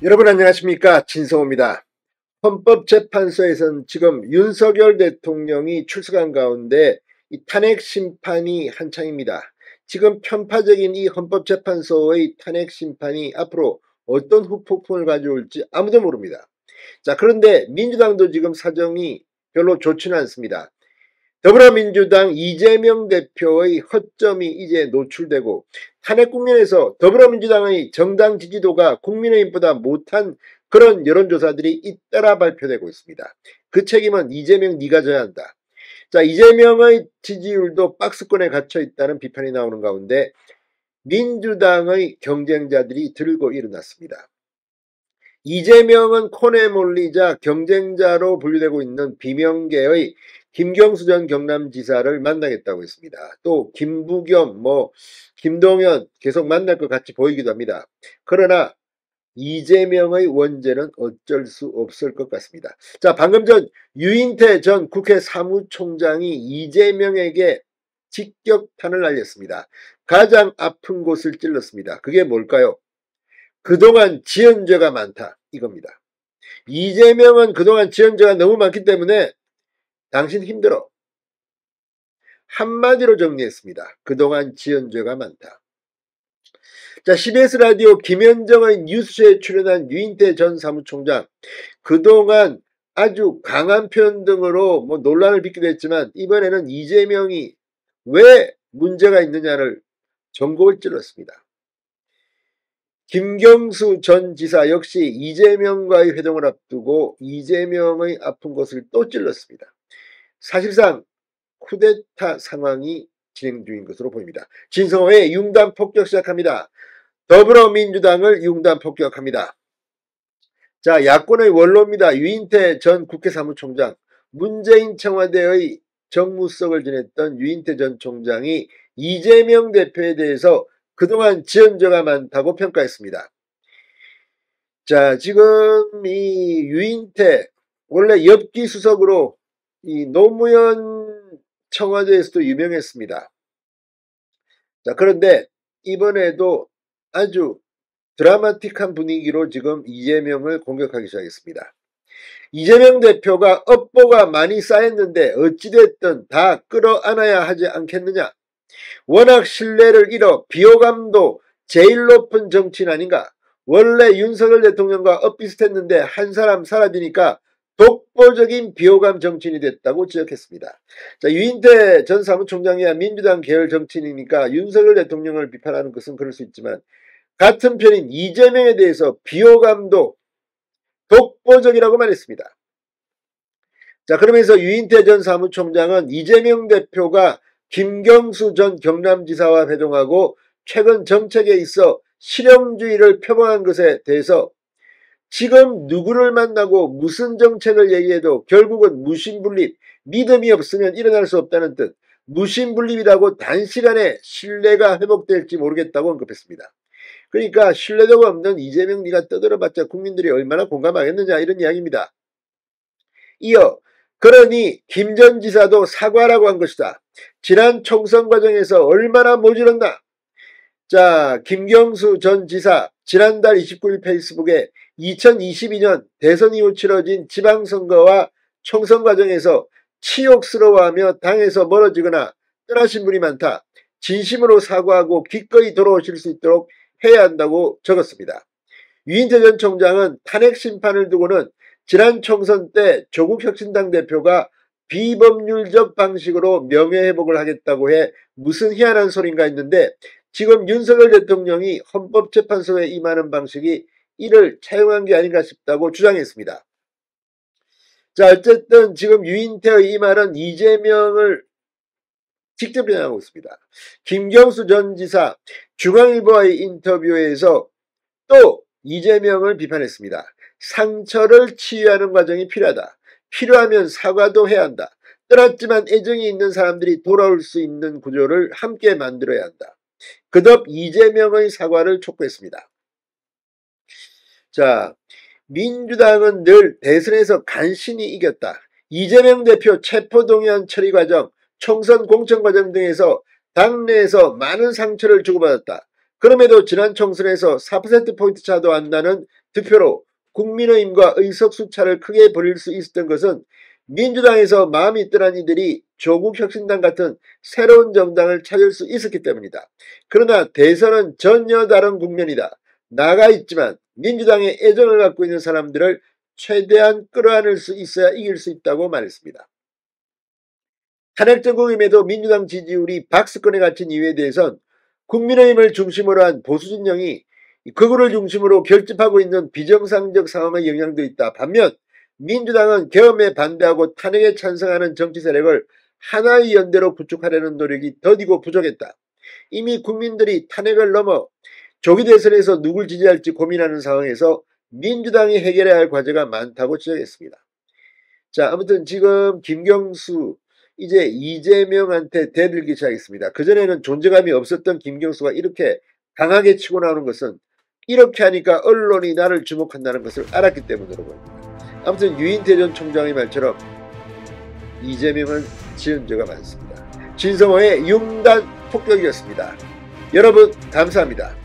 여러분 안녕하십니까, 진성호입니다. 헌법재판소에서는 지금 윤석열 대통령이 출석한 가운데 이 탄핵 심판이 한창입니다. 지금 편파적인 이 헌법재판소의 탄핵 심판이 앞으로 어떤 후폭풍을 가져올지 아무도 모릅니다. 자, 그런데 민주당도 지금 사정이 별로 좋지는 않습니다. 더불어민주당 이재명 대표의 허점이 이제 노출되고 탄핵 국면에서 더불어민주당의 정당 지지도가 국민의힘보다 못한 그런 여론조사들이 잇따라 발표되고 있습니다. 그 책임은 이재명 네가 져야 한다. 자, 이재명의 지지율도 박스권에 갇혀 있다는 비판이 나오는 가운데 민주당의 경쟁자들이 들고 일어났습니다. 이재명은 콘에 몰리자 경쟁자로 분류되고 있는 비명계의 김경수 전 경남지사를 만나겠다고 했습니다. 또 김부겸, 김동연 계속 만날 것 같이 보이기도 합니다. 그러나 이재명의 원죄는 어쩔 수 없을 것 같습니다. 자, 방금 전 유인태 전 국회 사무총장이 이재명에게 직격탄을 날렸습니다. 가장 아픈 곳을 찔렀습니다. 그게 뭘까요? 그동안 지은 죄가 많다, 이겁니다. 이재명은 그동안 지은 죄가 너무 많기 때문에 당신 힘들어. 한마디로 정리했습니다. 그동안 지은 죄가 많다. 자, CBS 라디오 김현정의 뉴스쇼에 출연한 유인태 전 사무총장, 그동안 아주 강한 표현 등으로 논란을 빚기도 했지만 이번에는 이재명이 왜 문제가 있느냐를 전곡을 찔렀습니다. 김경수 전 지사 역시 이재명과의 회동을 앞두고 이재명의 아픈 곳을 또 찔렀습니다. 사실상 쿠데타 상황이 진행 중인 것으로 보입니다. 진성호의 융단 폭격 시작합니다. 더불어민주당을 융단 폭격합니다. 자, 야권의 원로입니다. 유인태 전 국회 사무총장, 문재인 청와대의 정무수석을 지냈던 유인태 전 총장이 이재명 대표에 대해서 그동안 지은 죄가 많다고 평가했습니다. 자, 지금 이 유인태, 원래 엽기수석으로 이 노무현 청와대에서도 유명했습니다. 자, 그런데 이번에도 아주 드라마틱한 분위기로 지금 이재명을 공격하기 시작했습니다. 이재명 대표가 업보가 많이 쌓였는데 어찌됐든 다 끌어안아야 하지 않겠느냐. 워낙 신뢰를 잃어 비호감도 제일 높은 정치인 아닌가. 원래 윤석열 대통령과 엇비슷했는데 한 사람 사라지니까 독보적인 비호감 정치인이 됐다고 지적했습니다. 자, 유인태 전 사무총장이야 민주당 계열 정치인이니까 윤석열 대통령을 비판하는 것은 그럴 수 있지만 같은 편인 이재명에 대해서 비호감도 독보적이라고 말했습니다. 자, 그러면서 유인태 전 사무총장은 이재명 대표가 김경수 전 경남지사와 회동하고 최근 정책에 있어 실용주의를 표방한 것에 대해서 지금 누구를 만나고 무슨 정책을 얘기해도 결국은 무신분립, 믿음이 없으면 일어날 수 없다는 뜻, 무신분립이라고 단시간에 신뢰가 회복될지 모르겠다고 언급했습니다. 그러니까 신뢰도가 없는 이재명 네가 떠들어봤자 국민들이 얼마나 공감하겠느냐, 이런 이야기입니다. 이어 그러니 김 전 지사도 사과라고 한 것이다. 지난 총선 과정에서 얼마나 모질렀나. 자, 김경수 전 지사 지난달 29일 페이스북에 2022년 대선 이후 치러진 지방선거와 총선 과정에서 치욕스러워하며 당에서 멀어지거나 떠나신 분이 많다. 진심으로 사과하고 기꺼이 돌아오실 수 있도록 해야 한다고 적었습니다. 유인태 전 총장은 탄핵 심판을 두고는 지난 총선 때 조국혁신당 대표가 비법률적 방식으로 명예회복을 하겠다고 해 무슨 희한한 소린가 했는데 지금 윤석열 대통령이 헌법재판소에 임하는 방식이 이를 차용한 게 아닌가 싶다고 주장했습니다. 자, 어쨌든 지금 유인태의 이 말은 이재명을 직접 비난하고 있습니다. 김경수 전 지사 중앙일보와의 인터뷰에서 또 이재명을 비판했습니다. 상처를 치유하는 과정이 필요하다. 필요하면 사과도 해야 한다. 떠났지만 애정이 있는 사람들이 돌아올 수 있는 구조를 함께 만들어야 한다. 그덕 이재명의 사과를 촉구했습니다. 자, 민주당은 늘 대선에서 간신히 이겼다. 이재명 대표 체포동의안 처리 과정, 총선 공천 과정 등에서 당내에서 많은 상처를 주고받았다. 그럼에도 지난 총선에서 4%포인트 차도 안 나는 득표로 국민의힘과 의석수 차를 크게 벌일 수 있었던 것은 민주당에서 마음이 떠난 이들이 조국혁신당 같은 새로운 정당을 찾을 수 있었기 때문이다. 그러나 대선은 전혀 다른 국면이다. 나가 있지만 민주당의 애정을 갖고 있는 사람들을 최대한 끌어안을 수 있어야 이길 수 있다고 말했습니다. 탄핵 전국임에도 민주당 지지율이 박스권에 갇힌 이유에 대해선 국민의힘을 중심으로 한 보수 진영이 극우를 중심으로 결집하고 있는 비정상적 상황의 영향도 있다. 반면 민주당은 계엄에 반대하고 탄핵에 찬성하는 정치 세력을 하나의 연대로 구축하려는 노력이 더디고 부족했다. 이미 국민들이 탄핵을 넘어 조기 대선에서 누굴 지지할지 고민하는 상황에서 민주당이 해결해야 할 과제가 많다고 지적했습니다. 자, 아무튼 지금 김경수 이제 이재명한테 대들기 시작했습니다. 그전에는 존재감이 없었던 김경수가 이렇게 강하게 치고 나오는 것은 이렇게 하니까 언론이 나를 주목한다는 것을 알았기 때문으로 보입니다. 아무튼 유인태 전 총장의 말처럼 이재명은 지은 죄가 많습니다. 진성호의 융단 폭격이었습니다. 여러분 감사합니다.